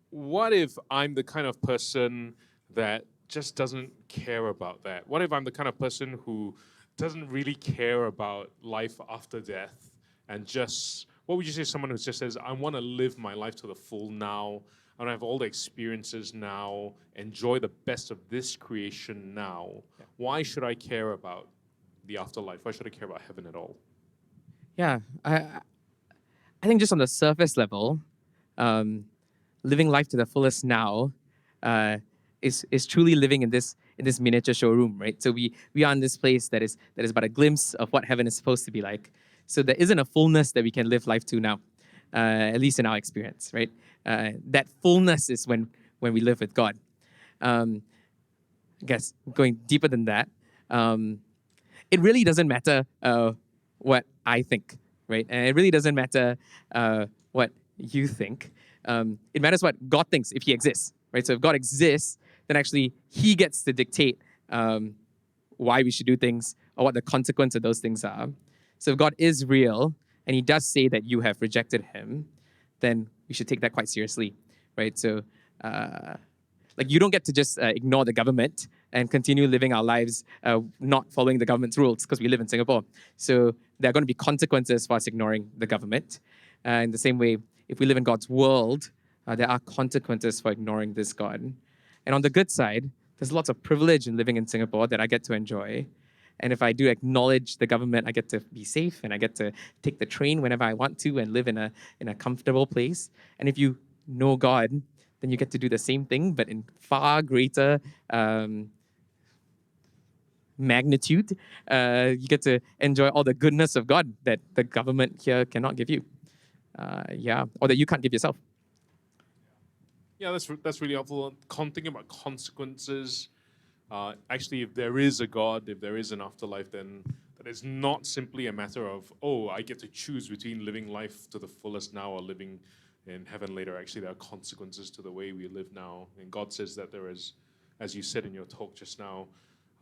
What if I'm the kind of person that just doesn't care about that? What if I'm the kind of person who doesn't really care about life after death and just, what would you say to someone who just says, I want to live my life to the full now, I want to have all the experiences now, enjoy the best of this creation now. Yeah. Why should I care about the afterlife? Why should I care about heaven at all? Yeah, I think just on the surface level, living life to the fullest now is truly living in this miniature showroom, right? So we are in this place that is but a glimpse of what heaven is supposed to be like. So there isn't a fullness that we can live life to now, at least in our experience, right? That fullness is when we live with God. I guess going deeper than that, it really doesn't matter what I think, right? And it really doesn't matter what you think. It matters what God thinks if He exists, right? So if God exists, then actually He gets to dictate why we should do things or what the consequence of those things are. So if God is real and He does say that you have rejected Him, then we should take that quite seriously, right? So, like, you don't get to just ignore the government and continue living our lives not following the government's rules because we live in Singapore. So there are going to be consequences for us ignoring the government. In the same way, if we live in God's world, there are consequences for ignoring this God. And on the good side, there's lots of privilege in living in Singapore that I get to enjoy. And if I do acknowledge the government, I get to be safe and I get to take the train whenever I want to and live in a comfortable place. And if you know God, then you get to do the same thing, but in far greater magnitude. You get to enjoy all the goodness of God that the government here cannot give you. Or that you can't give yourself. Yeah, that's really helpful. Thinking about consequences. Actually, if there is a God, if there is an afterlife, then that is not simply a matter of, oh, I get to choose between living life to the fullest now or living in heaven later. Actually, there are consequences to the way we live now. And God says that there is, as you said in your talk just now,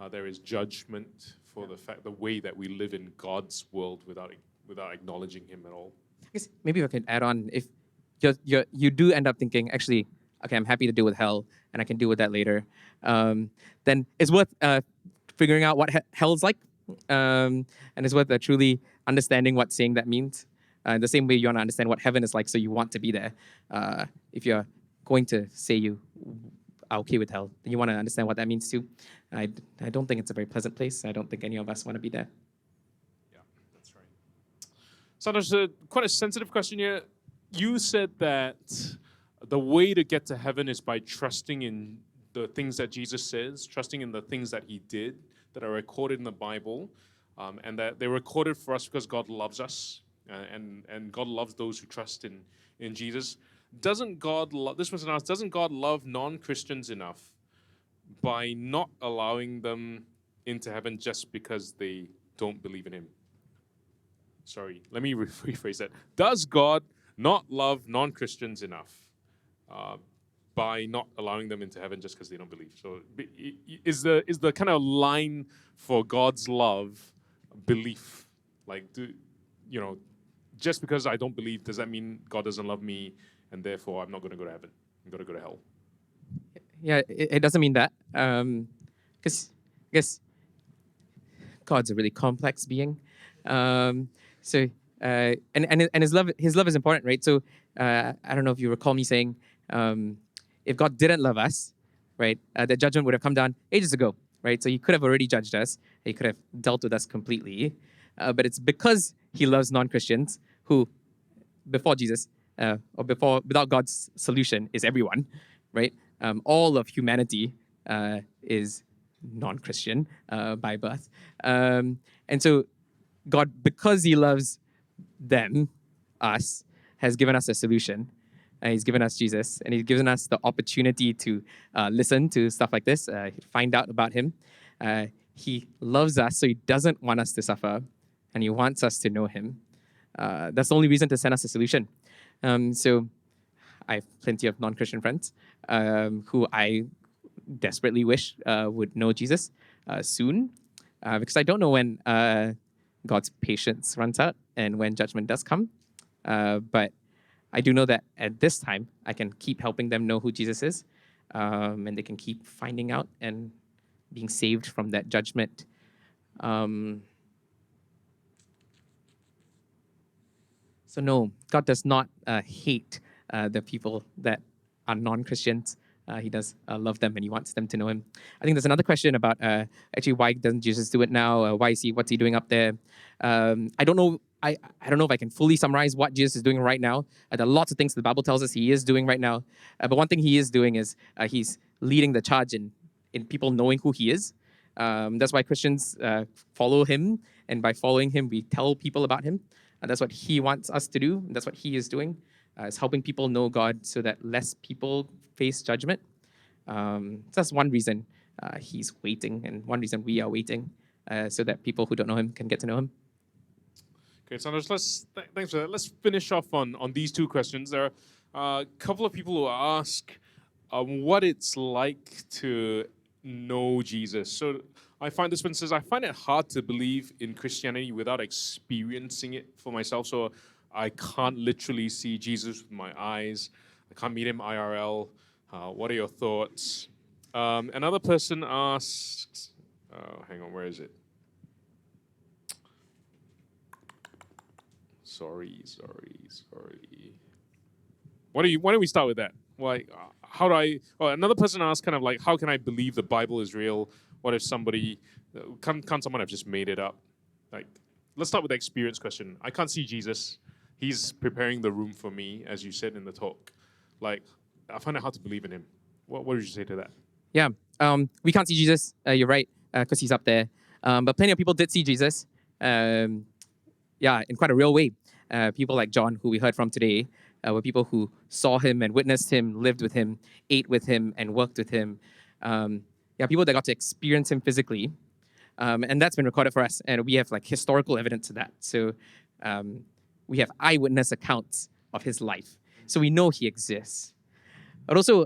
there is judgment for the way that we live in God's world without acknowledging Him at all. I guess maybe I can add on, if you do end up thinking, actually, okay, I'm happy to deal with hell and I can deal with that later, then it's worth figuring out what hell's like, and it's worth truly understanding what saying that means. The same way you want to understand what heaven is like, so you want to be there. If you're going to say you are okay with hell, then you want to understand what that means too. I don't think it's a very pleasant place. I don't think any of us want to be there. Yeah, that's right. So there's quite a sensitive question here. You said that the way to get to heaven is by trusting in the things that Jesus says, trusting in the things that He did that are recorded in the Bible, and that they're recorded for us because God loves us, and God loves those who trust in Jesus. Doesn't God love non-Christians enough by not allowing them into heaven just because they don't believe in Him? Sorry, let me rephrase that. Does God not love non-Christians enough by not allowing them into heaven just because they don't believe? So is the kind of line for God's love belief? Like, just because I don't believe, does that mean God doesn't love me and therefore I'm not going to go to heaven? I'm going to go to hell? Yeah, it doesn't mean that. Because I guess God's a really complex being. And his love is important, right? So I don't know if you recall me saying, if God didn't love us, right, the judgment would have come down ages ago, right? So He could have already judged us. He could have dealt with us completely. But it's because He loves non-Christians who, before Jesus, without God's solution, is everyone, right? All of humanity is non-Christian by birth. And so God, because He loves them, us, has given us a solution. He's given us Jesus, and He's given us the opportunity to listen to stuff like this, find out about Him. He loves us, so He doesn't want us to suffer, and He wants us to know Him. That's the only reason to send us a solution. So I have plenty of non-Christian friends who I desperately wish would know Jesus soon, because I don't know when God's patience runs out and when judgment does come. But I do know that at this time, I can keep helping them know who Jesus is, and they can keep finding out and being saved from that judgment. So no, God does not hate the people that are non-Christians. He does love them, and He wants them to know Him. I think there's another question about actually why doesn't Jesus do it now? What's He doing up there? I don't know. I don't know if I can fully summarize what Jesus is doing right now. There are lots of things the Bible tells us He is doing right now. But one thing He is doing is He's leading the charge in people knowing who He is. That's why Christians follow Him, and by following Him, we tell people about Him. That's what He wants us to do. That's what He is doing. Is helping people know God so that less people face judgment. So that's one reason He's waiting, and one reason we are waiting, so that people who don't know Him can get to know Him. Okay, Sanders, thanks for that. Let's finish off on these two questions. There are a couple of people who ask what it's like to know Jesus. So I find this one says, I find it hard to believe in Christianity without experiencing it for myself. So I can't literally see Jesus with my eyes. I can't meet him IRL. What are your thoughts? Another person asks, hang on, where is it? Sorry. Why don't we start with that? How do I? Well, another person asked, kind of like, how can I believe the Bible is real? What if somebody can't someone have just made it up? Like, let's start with the experience question. I can't see Jesus. He's preparing the room for me, as you said in the talk. Like, I find it hard to believe in him. What would you say to that? Yeah, we can't see Jesus. You're right, because he's up there. But plenty of people did see Jesus. In quite a real way. People like John, who we heard from today, were people who saw him and witnessed him, lived with him, ate with him, and worked with him. People that got to experience him physically. And that's been recorded for us, and we have like historical evidence of that. So we have eyewitness accounts of his life. So we know he exists. But also,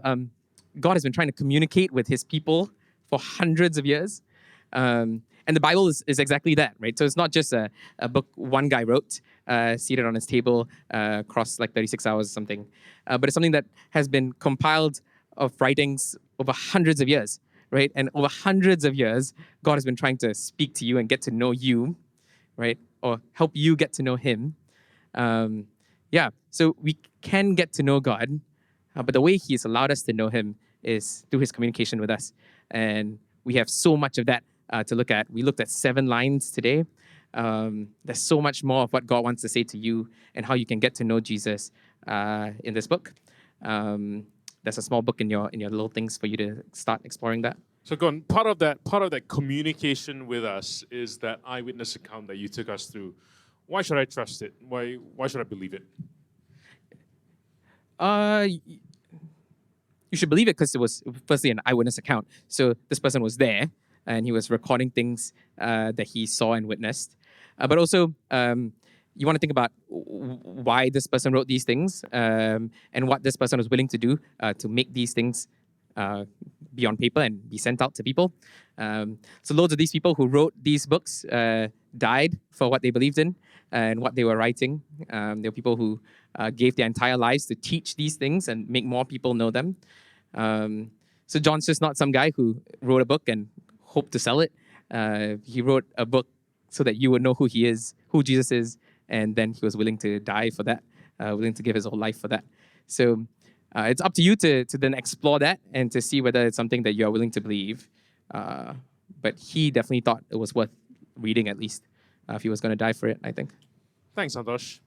God has been trying to communicate with his people for hundreds of years. And the Bible is exactly that, right? So it's not just a book one guy wrote, seated on his table across like 36 hours or something. But it's something that has been compiled of writings over hundreds of years, right? And over hundreds of years, God has been trying to speak to you and get to know you, right? Or help you get to know him. So we can get to know God, but the way he's allowed us to know him is through his communication with us. And we have so much of that to look at. We looked at 7 lines today. There's so much more of what God wants to say to you and how you can get to know Jesus in this book. There's a small book in your little things for you to start exploring that. So, Gon, part of that communication with us is that eyewitness account that you took us through. Why should I trust it? Why should I believe it? You should believe it because it was firstly an eyewitness account. So this person was there and he was recording things that he saw and witnessed. But also, you want to think about why this person wrote these things and what this person was willing to do to make these things be on paper and be sent out to people. So loads of these people who wrote these books died for what they believed in and what they were writing. There were people who gave their entire lives to teach these things and make more people know them. So John's just not some guy who wrote a book and hoped to sell it. He wrote a book so that you would know who he is, who Jesus is, and then he was willing to die for that, willing to give his whole life for that. So it's up to you to then explore that and to see whether it's something that you are willing to believe. But he definitely thought it was worth reading at least if he was going to die for it, I think. Thanks, Santosh.